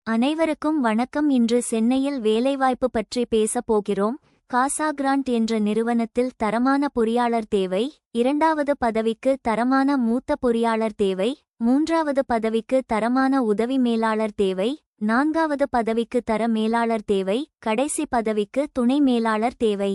அனைவருக்கும் வணக்கம். இன்று சென்னையில் வேலைவாய்ப்பு பற்றி பேசப் போகிறோம். காசா கிராண்ட் என்ற நிறுவனத்தில் தரமான பொறியாளர் தேவை. 2வது பதவிக்கு தரமான மூத்த பொறியாளர் தேவை. 3வது பதவிக்கு தரமான உதவி மேலாளர் தேவை. 4வது பதவிக்கு தர மேலாளர் தேவை. கடைசி பதவிக்கு துணை மேலாளர் தேவை.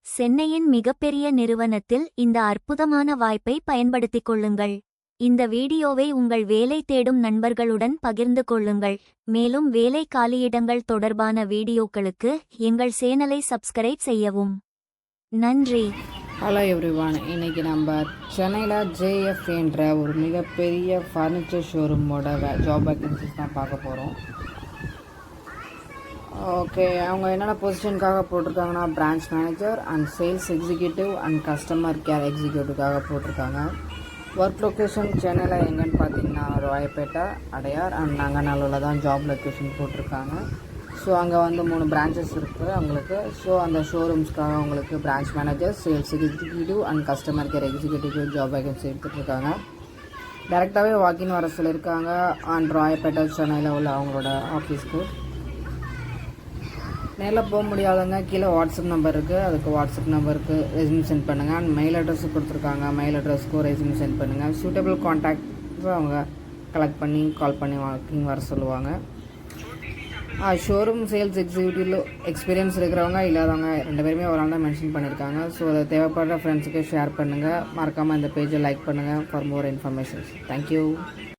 சென்னையின் மிகப்பெரிய நிறுவனத்தில் இந்த அற்புதமான வாய்ப்பை பயன்படுத்திக் கொள்ளுங்கள். இந்த வீடியோவை உங்கள் வேலை தேடும் நண்பர்களுடன் பகிர்ந்து கொள்ளுங்கள். மேலும் வேலை காலியிடங்கள் தொடர்பான வீடியோக்களுக்கு எங்கள் சேனலை சப்ஸ்கிரைப் செய்யவும். நன்றி. ஹலோ எவ்ரிவான், இன்னைக்கு நம்ம சென்னையில் ஜேஎஃப் என்ற ஒரு மிகப்பெரிய ஃபர்னிச்சர் ஷோரூமோட ஜாப் வேக்கன்சிஸ் தான் பார்க்க போகிறோம். ஓகே, அவங்க என்னென்ன பொசிஷனுக்காக போட்டிருக்காங்கன்னா branch manager and sales executive and customer care எக்ஸிக்யூட்டிவ்காக போட்டிருக்காங்க. ஒர்க் லொக்கேஷன் சென்னையில் எங்கன்னு பார்த்தீங்கன்னா ராயப்பேட்டை, அடையார் அண்ட் நாங்கநல்லூரில் தான் ஜாப் லொக்கேஷன் போட்டிருக்காங்க. ஸோ அங்கே வந்து 3 பிரான்ச்சஸ் இருக்குது அவங்களுக்கு. ஸோ அந்த ஷோரூம்ஸ்க்காக அவங்களுக்கு branch manager, sales executive and customer care executive job vacancy எடுத்துகிட்ருக்காங்க. டேரெக்டாகவே வாக்கின் வர சொல்லியிருக்காங்க அண்ட் ராயப்பேட்டை சென்னையில் உள்ள அவங்களோட ஆஃபீஸ்க்கு. நேரில் போக முடியாதவங்க கீழே வாட்ஸ்அப் நம்பர் இருக்குது, அதுக்கு வாட்ஸ்அப் நம்பருக்கு ரெஸ்யூம் சென்ட் பண்ணுங்கள். அண்ட் மெயில் அட்ரஸும் கொடுத்துருக்காங்க, மெயில் அட்ரஸ்க்கும் ரெஸ்யூம் சென்ட் பண்ணுங்கள். சூட்டபிள் கான்டாக்ட் அவங்க கலெக்ட் பண்ணி கால் பண்ணி வாக்கிங் வர சொல்லுவாங்க. ஷோரூம் சேல்ஸ் எக்ஸிக்யூட்டிவ் எக்ஸ்பீரியன்ஸ் இருக்கிறவங்க இல்லாதவங்க 2 பேருமே ஒரு ஆள் தான் மென்ஷன் பண்ணியிருக்காங்க. ஸோ அதை தேவைப்படுற ஃப்ரெண்ட்ஸுக்கு ஷேர் பண்ணுங்கள். மறக்காமல் இந்த பேஜை லைக் பண்ணுங்கள் ஃபார் மோர் இன்ஃபர்மேஷன்ஸ். தேங்க்யூ.